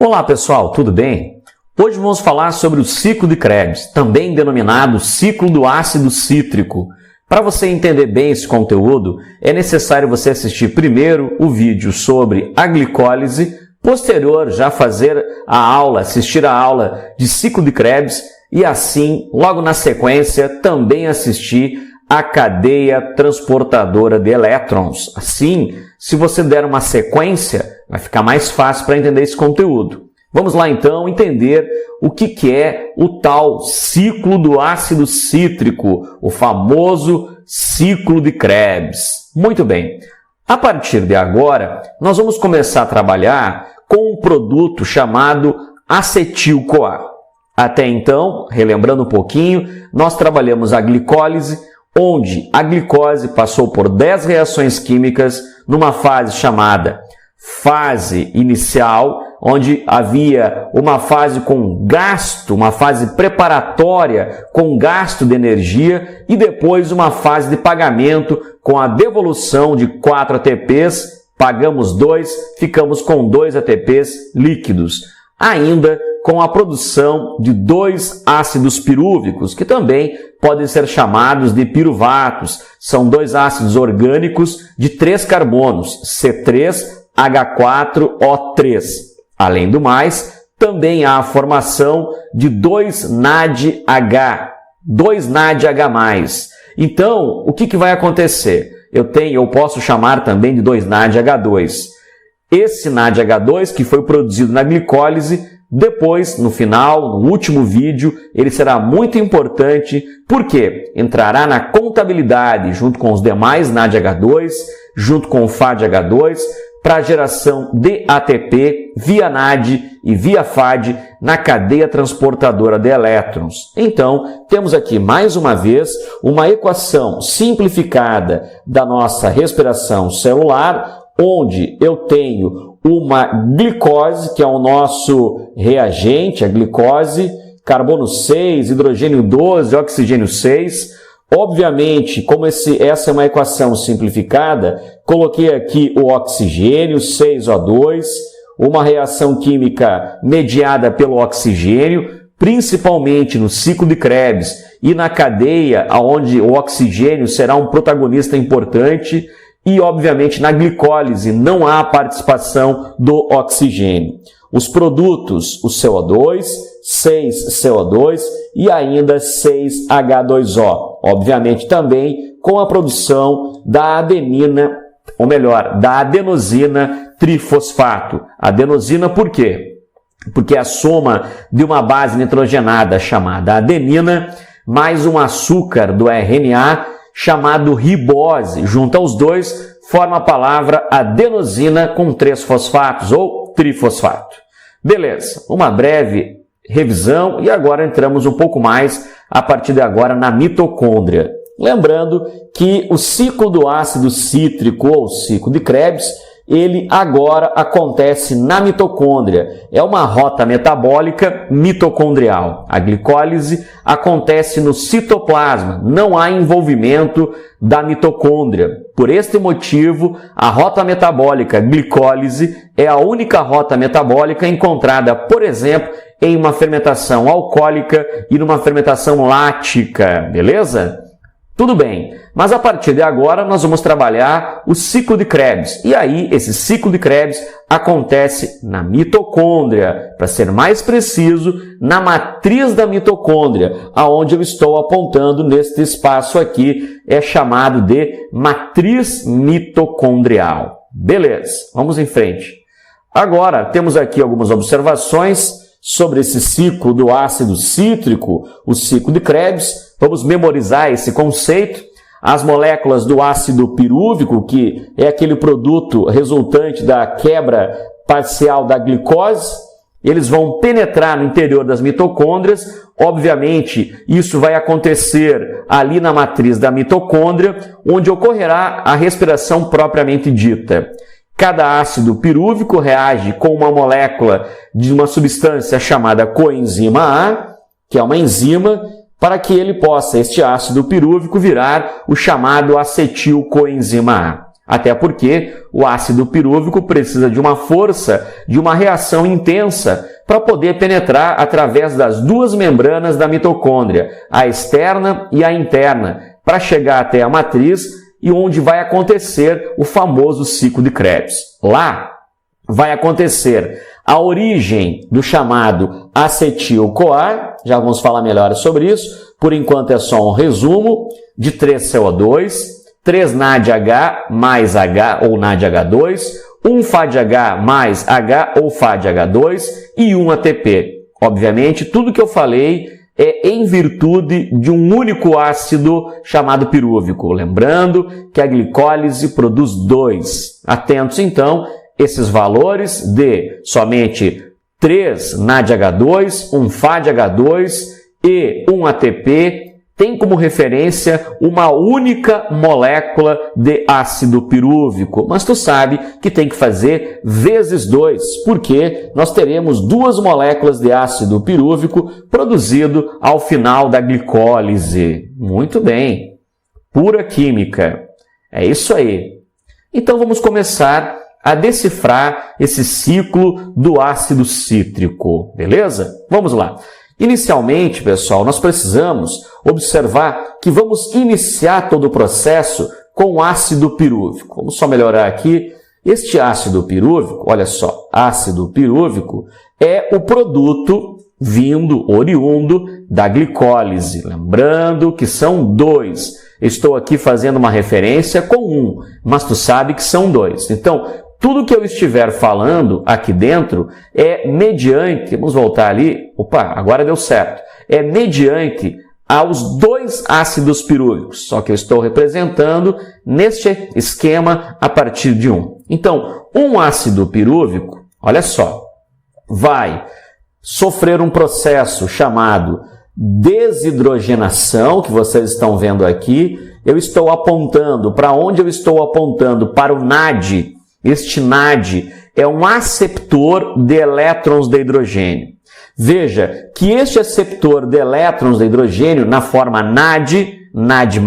Olá pessoal, tudo bem? Hoje vamos falar sobre o ciclo de Krebs, também denominado ciclo do ácido cítrico. Para você entender bem esse conteúdo, é necessário você assistir primeiro o vídeo sobre a glicólise, posterior já fazer a aula, assistir a aula de ciclo de Krebs e assim, logo na sequência, também assistir a cadeia transportadora de elétrons. Assim, se você der uma sequência, vai ficar mais fácil para entender esse conteúdo. Vamos lá então entender o que é o tal ciclo do ácido cítrico, o famoso ciclo de Krebs. Muito bem, a partir de agora, nós vamos começar a trabalhar com um produto chamado acetil-CoA. Até então, relembrando um pouquinho, nós trabalhamos a glicólise, onde a glicose passou por 10 reações químicas numa fase chamada fase inicial, onde havia uma fase com gasto, uma fase preparatória com gasto de energia e depois uma fase de pagamento com a devolução de 4 ATPs, pagamos 2, ficamos com 2 ATPs líquidos. Ainda com a produção de 2 ácidos pirúvicos, que também podem ser chamados de piruvatos. São 2 ácidos orgânicos de 3 carbonos, C3H4O3. Além do mais, também há a formação de 2 NADH, 2 NADH+. Então, o que vai acontecer? Eu posso chamar também de 2 NADH2. Esse NADH2 que foi produzido na glicólise, depois, no final, no último vídeo, ele será muito importante porque entrará na contabilidade junto com os demais NADH2, junto com o FADH2, para a geração de ATP via NAD e via FAD na cadeia transportadora de elétrons. Então, temos aqui mais uma vez uma equação simplificada da nossa respiração celular, onde eu tenho uma glicose, que é o nosso reagente, a glicose, carbono 6, hidrogênio 12, oxigênio 6. Obviamente, como essa é uma equação simplificada, coloquei aqui o oxigênio, 6O2, uma reação química mediada pelo oxigênio, principalmente no ciclo de Krebs e na cadeia, onde o oxigênio será um protagonista importante. E, obviamente, na glicólise não há participação do oxigênio. Os produtos, o CO2, 6CO2 e ainda 6H2O. Obviamente, também com a produção da adenina, ou melhor, da adenosina trifosfato. Adenosina por quê? Porque a soma de uma base nitrogenada chamada adenina mais um açúcar do RNA chamado ribose, junto aos dois, forma a palavra adenosina com 3 fosfatos ou trifosfato. Beleza, uma breve revisão e agora entramos um pouco mais a partir de agora na mitocôndria. Lembrando que o ciclo do ácido cítrico ou ciclo de Krebs, ele agora acontece na mitocôndria. É uma rota metabólica mitocondrial. A glicólise acontece no citoplasma, não há envolvimento da mitocôndria. Por este motivo, a rota metabólica glicólise é a única rota metabólica encontrada, por exemplo, em uma fermentação alcoólica e numa fermentação lática, beleza? Tudo bem, mas a partir de agora nós vamos trabalhar o ciclo de Krebs. E aí, esse ciclo de Krebs acontece na mitocôndria, para ser mais preciso, na matriz da mitocôndria, aonde eu estou apontando neste espaço aqui, é chamado de matriz mitocondrial. Beleza, vamos em frente. Agora, temos aqui algumas observações sobre esse ciclo do ácido cítrico, o ciclo de Krebs. Vamos memorizar esse conceito. As moléculas do ácido pirúvico, que é aquele produto resultante da quebra parcial da glicose, eles vão penetrar no interior das mitocôndrias. Obviamente, isso vai acontecer ali na matriz da mitocôndria, onde ocorrerá a respiração propriamente dita. Cada ácido pirúvico reage com uma molécula de uma substância chamada coenzima A, que é uma enzima, para que ele possa, este ácido pirúvico, virar o chamado acetil-coenzima A. Até porque o ácido pirúvico precisa de uma força, de uma reação intensa para poder penetrar através das duas membranas da mitocôndria, a externa e a interna, para chegar até a matriz e onde vai acontecer o famoso ciclo de Krebs. Lá vai acontecer a origem do chamado acetil-CoA, já vamos falar melhor sobre isso, por enquanto é só um resumo, de 3CO2, 3 NADH mais H ou NADH2, 1 FADH mais H ou FADH2 e 1 ATP. Obviamente, tudo que eu falei é em virtude de um único ácido chamado pirúvico. Lembrando que a glicólise produz 2. Atentos, então, esses valores de somente 3 NADH2, 1 FADH2 e 1 ATP tem como referência uma única molécula de ácido pirúvico, mas tu sabe que tem que fazer vezes 2, porque nós teremos 2 moléculas de ácido pirúvico produzido ao final da glicólise. Muito bem, pura química, é isso aí. Então vamos começar a decifrar esse ciclo do ácido cítrico, beleza? Vamos lá. Inicialmente, pessoal, nós precisamos observar que vamos iniciar todo o processo com ácido pirúvico. Vamos só melhorar aqui. Este ácido pirúvico, olha só, ácido pirúvico é o produto oriundo da glicólise. Lembrando que são 2. Estou aqui fazendo uma referência com 1, mas tu sabe que são 2. Então, tudo que eu estiver falando aqui dentro é mediante, vamos voltar ali, opa, agora deu certo, é mediante aos 2 ácidos pirúvicos, só que eu estou representando neste esquema a partir de 1. Então, um ácido pirúvico, olha só, vai sofrer um processo chamado desidrogenação, que vocês estão vendo aqui. Eu estou apontando, para onde eu estou apontando? Para o NAD. Este NAD é um aceptor de elétrons de hidrogênio. Veja que este aceptor de elétrons de hidrogênio, na forma NAD, NAD+,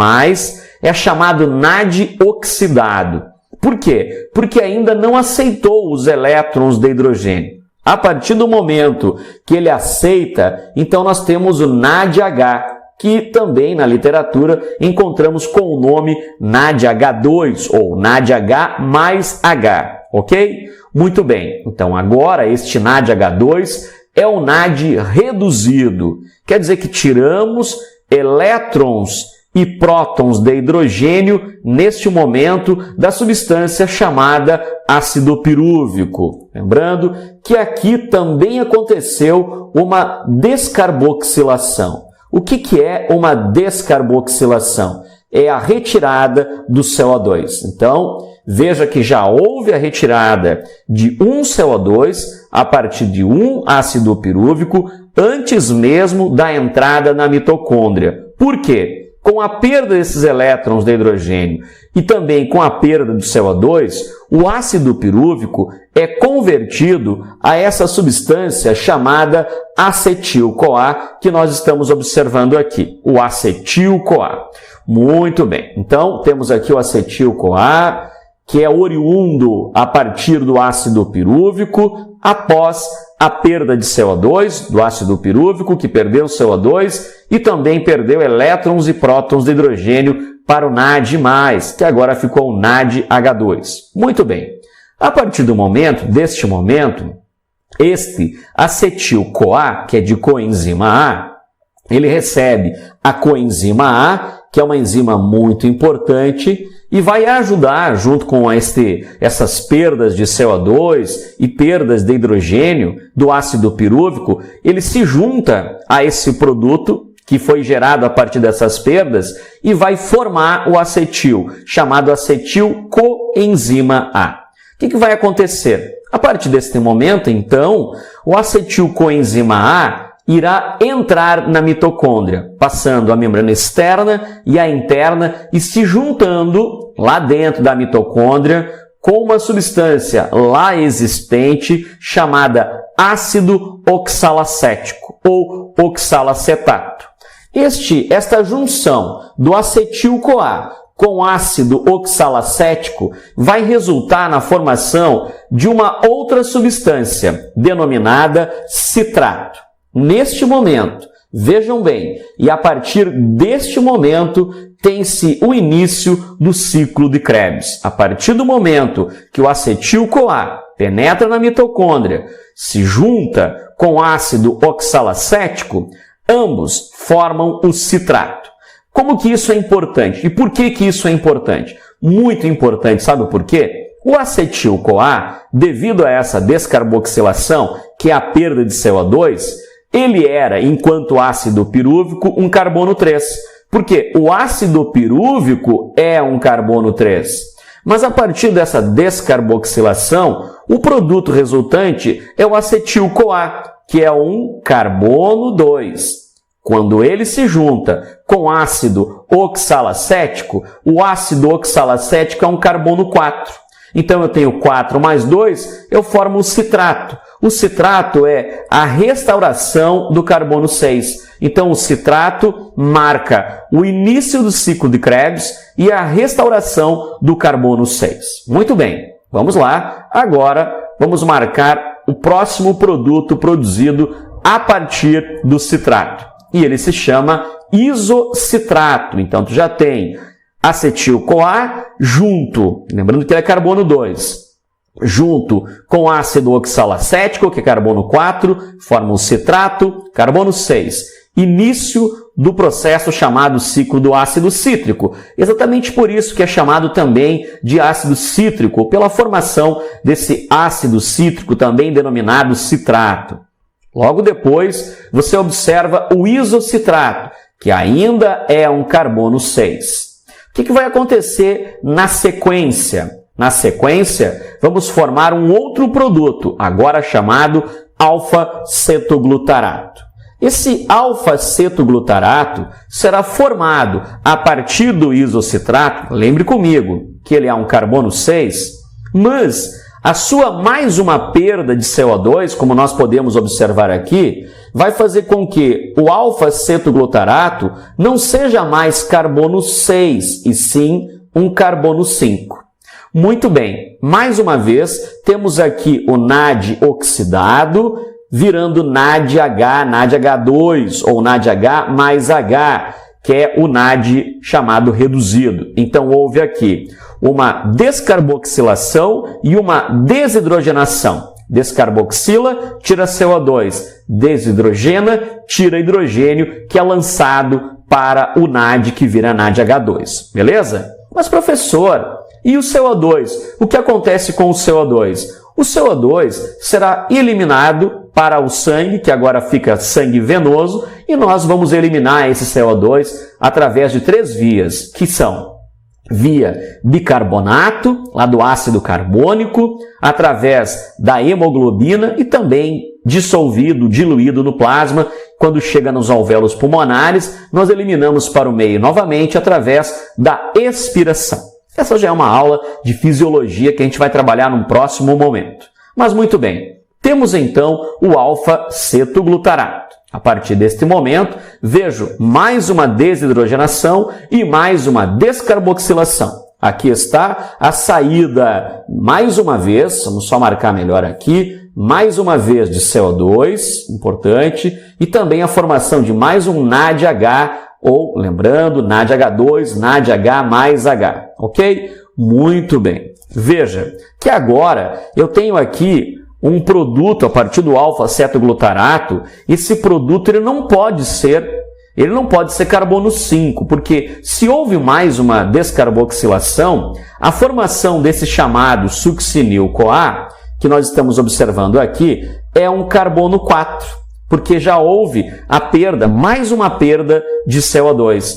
é chamado NAD oxidado. Por quê? Porque ainda não aceitou os elétrons de hidrogênio. A partir do momento que ele aceita, então nós temos o NADH, que também na literatura encontramos com o nome NADH2 ou NADH mais H, ok? Muito bem, então agora este NADH2 é o NAD reduzido, quer dizer que tiramos elétrons e prótons de hidrogênio neste momento da substância chamada ácido pirúvico. Lembrando que aqui também aconteceu uma descarboxilação. O que é uma descarboxilação? É a retirada do CO2. Então, veja que já houve a retirada de um CO2 a partir de um ácido pirúvico antes mesmo da entrada na mitocôndria. Por quê? Com a perda desses elétrons de hidrogênio e também com a perda do CO2, o ácido pirúvico é convertido a essa substância chamada acetil-CoA, que nós estamos observando aqui, o acetil-CoA. Muito bem, então temos aqui o acetil-CoA, que é oriundo a partir do ácido pirúvico após a perda de CO2, do ácido pirúvico, que perdeu CO2 e também perdeu elétrons e prótons de hidrogênio para o NAD+, que agora ficou o NADH2. Muito bem. A partir deste momento, este acetil-CoA, que é de coenzima A, ele recebe a coenzima A, que é uma enzima muito importante, e vai ajudar, junto com essas perdas de CO2 e perdas de hidrogênio do ácido pirúvico, ele se junta a esse produto que foi gerado a partir dessas perdas e vai formar o acetil, chamado acetil-coenzima A. O que vai acontecer? A partir desse momento, então, o acetil-coenzima A irá entrar na mitocôndria, passando a membrana externa e a interna e se juntando lá dentro da mitocôndria com uma substância lá existente chamada ácido oxalacético ou oxalacetato. Esta junção do acetil-CoA com ácido oxalacético vai resultar na formação de uma outra substância, denominada citrato. Neste momento, vejam bem, e a partir deste momento tem-se o início do ciclo de Krebs. A partir do momento que o acetil-CoA penetra na mitocôndria, se junta com ácido oxalacético, ambos formam o citrato. Como que isso é importante? E por que que isso é importante? Muito importante, sabe por quê? O acetil-CoA, devido a essa descarboxilação, que é a perda de CO2, ele era, enquanto ácido pirúvico, um carbono 3. Porque o ácido pirúvico é um carbono 3. Mas a partir dessa descarboxilação, o produto resultante é o acetil-CoA, que é um carbono 2. Quando ele se junta com ácido oxalacético, o ácido oxalacético é um carbono 4. Então eu tenho 4 mais 2, eu formo um citrato. O citrato é a restauração do carbono 6. Então o citrato marca o início do ciclo de Krebs e a restauração do carbono 6. Muito bem, vamos lá. Agora vamos marcar o próximo produto produzido a partir do citrato. E ele se chama isocitrato. Então tu já tem acetil-CoA junto, lembrando que ele é carbono 2, junto com ácido oxalacético, que é carbono 4, forma o citrato, carbono 6. Início do processo chamado ciclo do ácido cítrico. Exatamente por isso que é chamado também de ácido cítrico, pela formação desse ácido cítrico também denominado citrato. Logo depois, você observa o isocitrato, que ainda é um carbono 6. O que vai acontecer na sequência? Na sequência, vamos formar um outro produto, agora chamado alfa-cetoglutarato. Esse alfa-cetoglutarato será formado a partir do isocitrato, lembre comigo que ele é um carbono 6, mas a sua mais uma perda de CO2, como nós podemos observar aqui, vai fazer com que o alfa-cetoglutarato não seja mais carbono 6, e sim um carbono 5. Muito bem, mais uma vez, temos aqui o NAD oxidado, virando NADH, NADH2, ou NADH mais H, que é o NAD chamado reduzido. Então, houve aqui uma descarboxilação e uma desidrogenação. Descarboxila, tira CO2. Desidrogena, tira hidrogênio, que é lançado para o NAD, que vira NADH2. Beleza? Mas, professor, e o CO2? O que acontece com o CO2? O CO2 será eliminado para o sangue, que agora fica sangue venoso, e nós vamos eliminar esse CO2 através de 3 vias, que são via bicarbonato, lá do ácido carbônico, através da hemoglobina e também dissolvido, diluído no plasma. Quando chega nos alvéolos pulmonares, nós eliminamos para o meio novamente através da expiração. Essa já é uma aula de fisiologia que a gente vai trabalhar num próximo momento. Mas muito bem, temos então o alfa-cetoglutarato. A partir deste momento, vejo mais uma desidrogenação e mais uma descarboxilação. Aqui está a saída, mais uma vez, vamos só marcar melhor aqui, mais uma vez de CO2, importante, e também a formação de mais um NADH, ou, lembrando, NADH2, NADH mais H, ok? Muito bem. Veja que agora eu tenho aqui um produto a partir do alfa-cetoglutarato. Esse produto ele não pode ser carbono 5, porque se houve mais uma descarboxilação, a formação desse chamado succinil-CoA, que nós estamos observando aqui, é um carbono 4, porque já houve a perda, mais uma perda de CO2.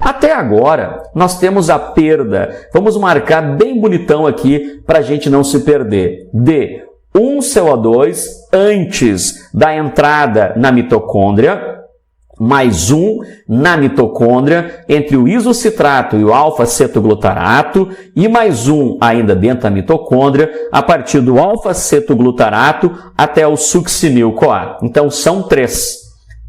Até agora, nós temos a perda, vamos marcar bem bonitão aqui para a gente não se perder, de um CO2 antes da entrada na mitocôndria, mais um na mitocôndria, entre o isocitrato e o alfa-cetoglutarato, e mais um ainda dentro da mitocôndria, a partir do alfa-cetoglutarato até o succinil-CoA. Então, são 3.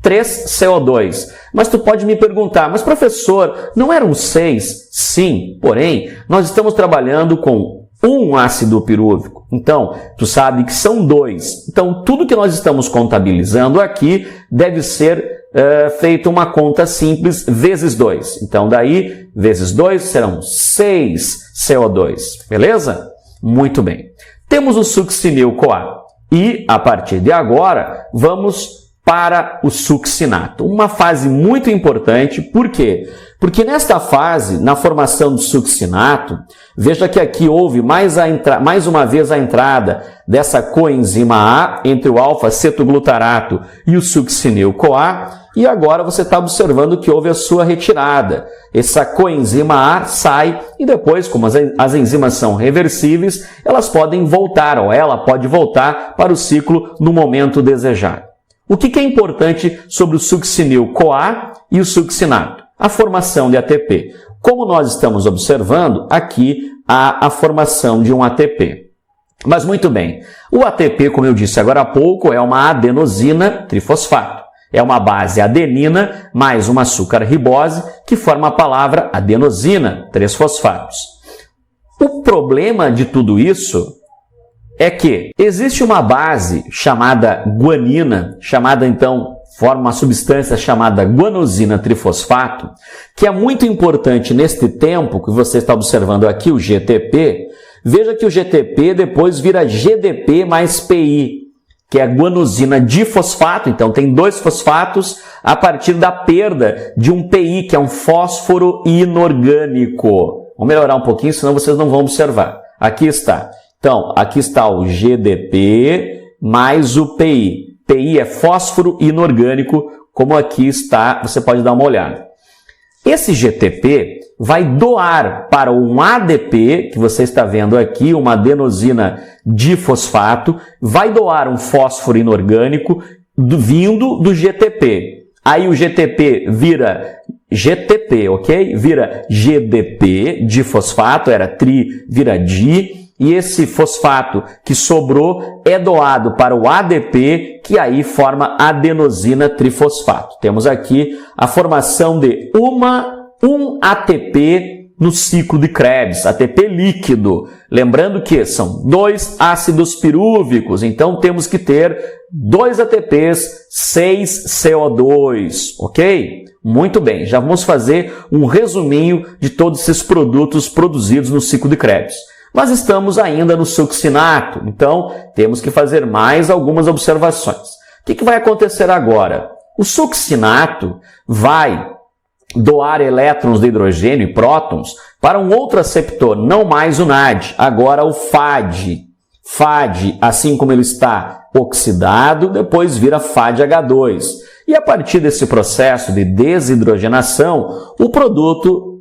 3CO2. Mas tu pode me perguntar, mas professor, não eram 6? Sim, porém, nós estamos trabalhando com um ácido pirúvico. Então, tu sabe que são 2. Então, tudo que nós estamos contabilizando aqui deve ser feito uma conta simples vezes 2. Então, daí, vezes 2 serão 6 CO2. Beleza? Muito bem. Temos o succinil-CoA. E, a partir de agora, vamos para o succinato. Uma fase muito importante. Por quê? Porque nesta fase, na formação do succinato, veja que aqui houve mais uma vez a entrada dessa coenzima A entre o alfa-cetoglutarato e o succinil-CoA, e agora você está observando que houve a sua retirada. Essa coenzima A sai e depois, como as enzimas são reversíveis, elas podem voltar, ou ela pode voltar para o ciclo no momento desejado. O que é importante sobre o succinil-CoA e o succinato? A formação de ATP. Como nós estamos observando, aqui há a formação de um ATP. Mas muito bem, o ATP, como eu disse agora há pouco, é uma adenosina trifosfato. É uma base adenina mais uma açúcar ribose que forma a palavra adenosina, 3 fosfatos. O problema de tudo isso é que existe uma base chamada guanina, forma uma substância chamada guanosina trifosfato, que é muito importante neste tempo que você está observando aqui, o GTP. Veja que o GTP depois vira GDP mais PI, que é a guanosina difosfato, então tem 2 fosfatos a partir da perda de um PI, que é um fósforo inorgânico. Vamos melhorar um pouquinho, senão vocês não vão observar. Aqui está. Então, aqui está o GDP mais o PI. PI é fósforo inorgânico, como aqui está, você pode dar uma olhada. Esse GTP vai doar para um ADP, que você está vendo aqui, uma adenosina difosfato, vai doar um fósforo inorgânico vindo do GTP. Aí o GTP vira GTP, ok? Vira GDP, difosfato, era tri, vira di. E esse fosfato que sobrou é doado para o ADP, que aí forma adenosina trifosfato. Temos aqui a formação de um ATP no ciclo de Krebs, ATP líquido. Lembrando que são 2 ácidos pirúvicos, então temos que ter 2 ATPs, 6 CO2, ok? Muito bem, já vamos fazer um resuminho de todos esses produtos produzidos no ciclo de Krebs. Mas estamos ainda no succinato, então temos que fazer mais algumas observações. O que vai acontecer agora? O succinato vai doar elétrons de hidrogênio e prótons para um outro aceptor, não mais o NAD, agora o FAD. FAD, assim como ele está oxidado, depois vira FADH2. E a partir desse processo de desidrogenação, o produto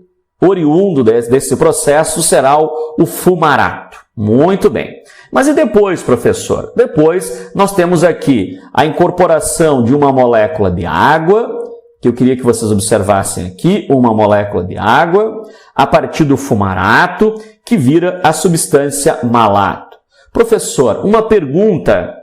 oriundo desse processo será o fumarato. Muito bem. Mas e depois, professor? Depois nós temos aqui a incorporação de uma molécula de água, que eu queria que vocês observassem aqui, uma molécula de água, a partir do fumarato, que vira a substância malato. Professor, uma pergunta.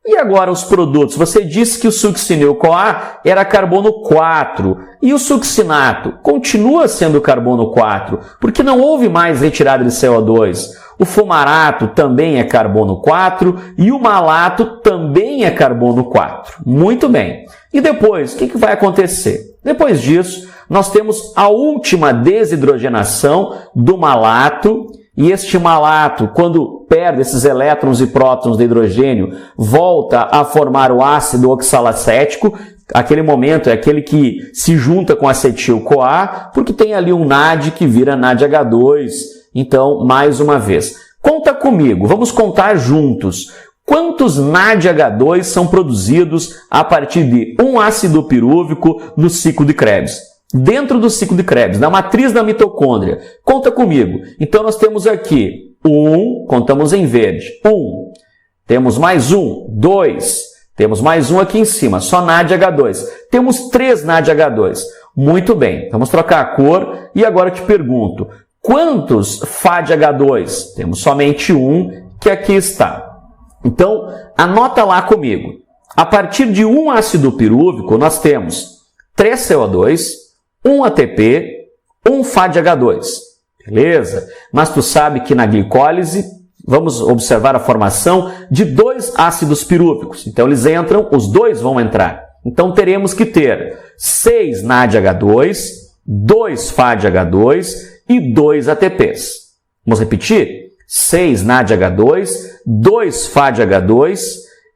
E agora os produtos? Você disse que o succinil-CoA era carbono 4 e o succinato continua sendo carbono 4, porque não houve mais retirada de CO2. O fumarato também é carbono 4 e o malato também é carbono 4. Muito bem. E depois, o que vai acontecer? Depois disso, nós temos a última desidrogenação do malato. E este malato, quando perde esses elétrons e prótons de hidrogênio, volta a formar o ácido oxalacético. Aquele momento é aquele que se junta com acetil-CoA, porque tem ali um NAD que vira NADH2. Então, mais uma vez, conta comigo, vamos contar juntos. Quantos NADH2 são produzidos a partir de um ácido pirúvico no ciclo de Krebs? Dentro do ciclo de Krebs, na matriz da mitocôndria. Conta comigo. Então, nós temos aqui 1, contamos em verde, 1. Temos mais 1, 2. Temos mais um aqui em cima, só NADH2. Temos 3 NADH2. Muito bem, vamos trocar a cor e agora eu te pergunto, quantos FADH2? Temos somente um, que aqui está. Então, anota lá comigo. A partir de um ácido pirúvico, nós temos 3 CO2, 1 ATP, 1 FADH2. Beleza? Mas tu sabe que na glicólise, vamos observar a formação de 2 ácidos pirúvicos. Então, eles entram, os dois vão entrar. Então, teremos que ter 6 NADH2, 2 FADH2 e 2 ATPs. Vamos repetir? 6 NADH2, 2 FADH2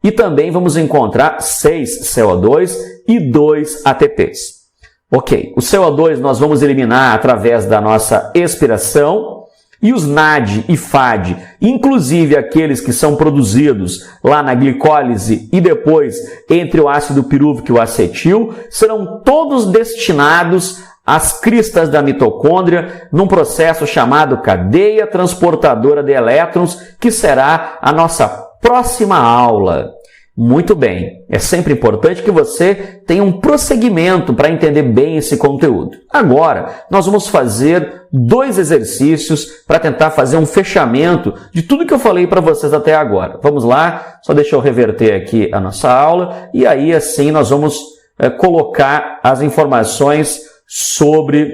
e também vamos encontrar 6 CO2 e 2 ATPs. Ok, o CO2 nós vamos eliminar através da nossa expiração e os NAD e FAD, inclusive aqueles que são produzidos lá na glicólise e depois entre o ácido pirúvico e o acetil, serão todos destinados às cristas da mitocôndria num processo chamado cadeia transportadora de elétrons, que será a nossa próxima aula. Muito bem, é sempre importante que você tenha um prosseguimento para entender bem esse conteúdo. Agora, nós vamos fazer 2 exercícios para tentar fazer um fechamento de tudo que eu falei para vocês até agora. Vamos lá, só deixa eu reverter aqui a nossa aula e aí assim nós vamos colocar as informações sobre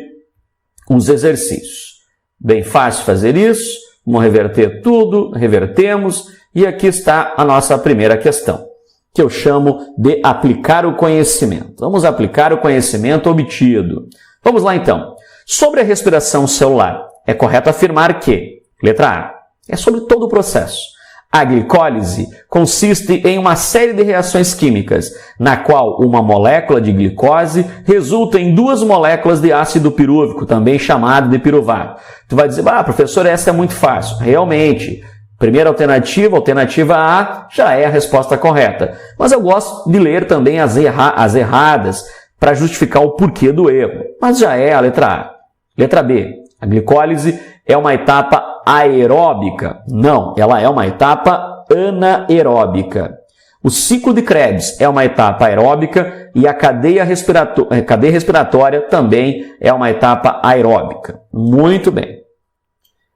os exercícios. Bem fácil fazer isso, vamos reverter tudo, revertemos e aqui está a nossa primeira questão, que eu chamo de aplicar o conhecimento. Vamos aplicar o conhecimento obtido. Vamos lá então. Sobre a respiração celular, é correto afirmar que, letra A, é sobre todo o processo. A glicólise consiste em uma série de reações químicas, na qual uma molécula de glicose resulta em 2 moléculas de ácido pirúvico, também chamado de piruvato. Tu vai dizer, professor, essa é muito fácil. Realmente, primeira alternativa, alternativa A, já é a resposta correta. Mas eu gosto de ler também as erradas para justificar o porquê do erro. Mas já é a letra A. Letra B, a glicólise é uma etapa aeróbica? Não, ela é uma etapa anaeróbica. O ciclo de Krebs é uma etapa aeróbica e a cadeia respiratória também é uma etapa aeróbica. Muito bem.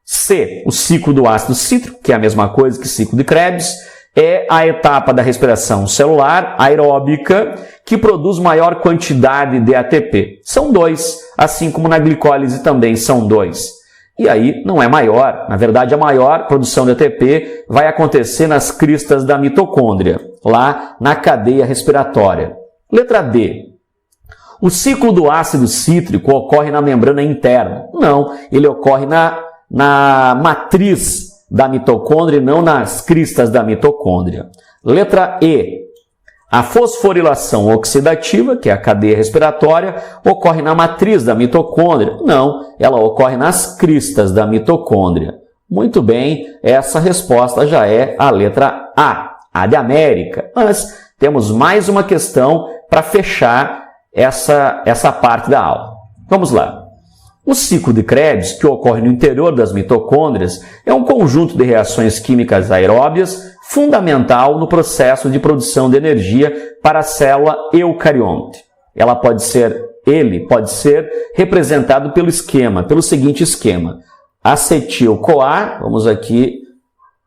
C, o ciclo do ácido cítrico, que é a mesma coisa que ciclo de Krebs, é a etapa da respiração celular aeróbica que produz maior quantidade de ATP. São 2, assim como na glicólise também são 2. E aí não é maior, na verdade a maior produção de ATP vai acontecer nas cristas da mitocôndria, lá na cadeia respiratória. Letra D. O ciclo do ácido cítrico ocorre na membrana interna. Não, ele ocorre na matriz da mitocôndria e não nas cristas da mitocôndria. Letra E. A fosforilação oxidativa, que é a cadeia respiratória, ocorre na matriz da mitocôndria. Não, ela ocorre nas cristas da mitocôndria. Muito bem, essa resposta já é a letra A de América. Mas temos mais uma questão para fechar essa parte da aula. Vamos lá. O ciclo de Krebs, que ocorre no interior das mitocôndrias, é um conjunto de reações químicas aeróbias fundamental no processo de produção de energia para a célula eucarionte. Ele pode ser representado pelo seguinte esquema. Acetil-CoA, vamos aqui,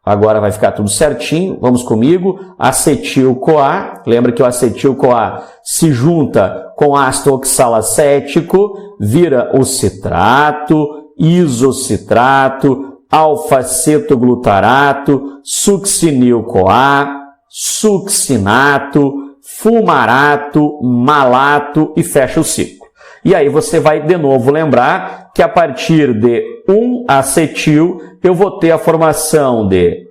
agora vai ficar tudo certinho, vamos comigo. Acetil-CoA, lembra que o acetil-CoA se junta com ácido oxalacético, vira o citrato, isocitrato, alfa-cetoglutarato, succinil-CoA, succinato, fumarato, malato e fecha o ciclo. E aí você vai de novo lembrar que a partir de 1-acetil eu vou ter a formação de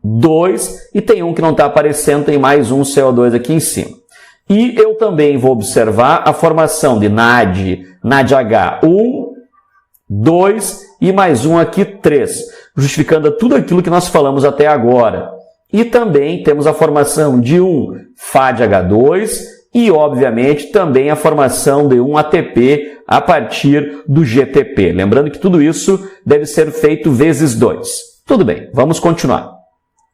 2 e tem um que não está aparecendo, tem mais um CO2 aqui em cima. E eu também vou observar a formação de NADH 2 e mais um aqui 3, justificando tudo aquilo que nós falamos até agora. E também temos a formação de 1-FADH2 e, obviamente, também a formação de 1-ATP a partir do GTP. Lembrando que tudo isso deve ser feito vezes 2. Tudo bem, vamos continuar.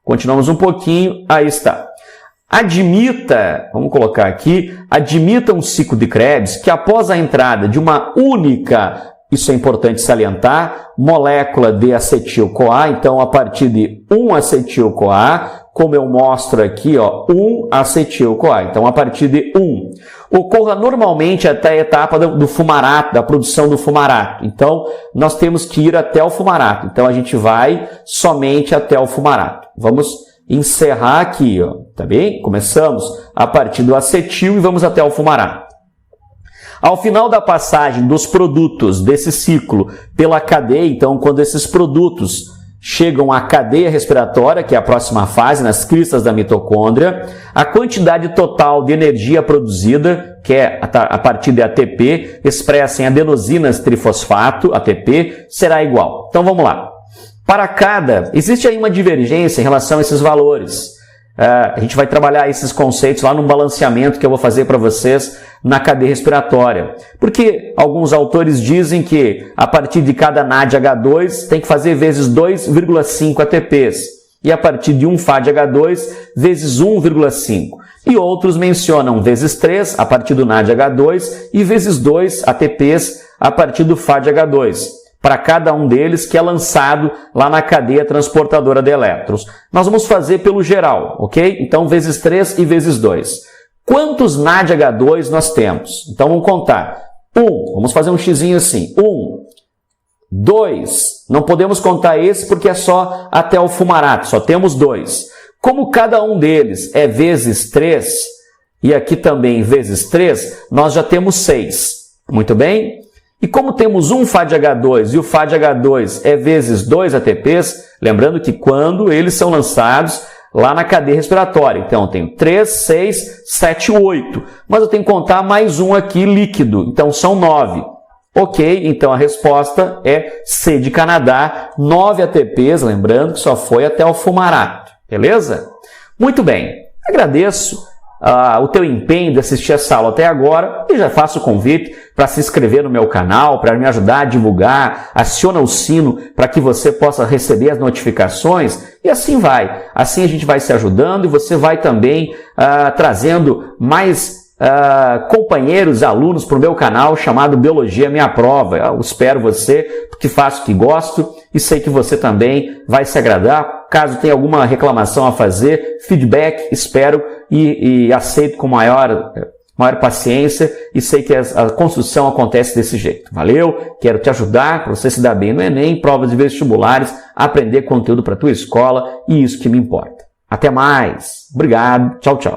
Continuamos um pouquinho, aí está. Admita, vamos colocar aqui, admita um ciclo de Krebs que após a entrada de uma única, isso é importante salientar, molécula de acetil-CoA, então a partir de 1-acetil-CoA, como eu mostro aqui, ó, 1-acetil-CoA. Então, a partir de 1. Ocorra normalmente até a etapa do fumarato, da produção do fumarato. Então, nós temos que ir até o fumarato. Então, a gente vai somente até o fumarato. Vamos encerrar aqui, ó, tá bem? Começamos a partir do acetil e vamos até o fumarato. Ao final da passagem dos produtos desse ciclo pela cadeia, então, quando esses produtos chegam à cadeia respiratória, que é a próxima fase, nas cristas da mitocôndria, a quantidade total de energia produzida, que é a partir de ATP, expressa em adenosinas trifosfato, ATP, será igual. Então, vamos lá. Para cada, existe aí uma divergência em relação a esses valores. A gente vai trabalhar esses conceitos lá no balanceamento que eu vou fazer para vocês na cadeia respiratória. Porque alguns autores dizem que a partir de cada NADH2 tem que fazer vezes 2,5 ATPs. E a partir de um FADH2 vezes 1,5. E outros mencionam vezes 3 a partir do NADH2 e vezes 2 ATPs a partir do FADH2. Para cada um deles que é lançado lá na cadeia transportadora de elétrons. Nós vamos fazer pelo geral, ok? Então, vezes 3 e vezes 2. Quantos NADH2 nós temos? Então, vamos contar. 1, vamos fazer um xizinho assim. 1, 2, não podemos contar esse porque é só até o fumarato, só temos 2. Como cada um deles é vezes 3, e aqui também vezes 3, nós já temos 6. Muito bem? E como temos um FADH2 e o FADH2 é vezes 2 ATPs, lembrando que quando eles são lançados lá na cadeia respiratória. Então, eu tenho 3, 6, 7, 8. Mas eu tenho que contar mais um aqui líquido. Então, são 9. Ok, então a resposta é C de Canadá, 9 ATPs, lembrando que só foi até o fumarato. Beleza? Muito bem. Agradeço o teu empenho de assistir essa aula até agora e já faço o convite para se inscrever no meu canal, para me ajudar a divulgar, aciona o sino para que você possa receber as notificações e assim vai. Assim a gente vai se ajudando e você vai também trazendo mais companheiros, alunos para o meu canal chamado Biologia Minha Prova. Eu espero você, porque faço o que gosto e sei que você também vai se agradar. Caso tenha alguma reclamação a fazer, feedback, espero e aceito com maior paciência e sei que a construção acontece desse jeito. Valeu? Quero te ajudar para você se dar bem no Enem, provas de vestibulares, aprender conteúdo para a tua escola e isso que me importa. Até mais. Obrigado. Tchau, tchau.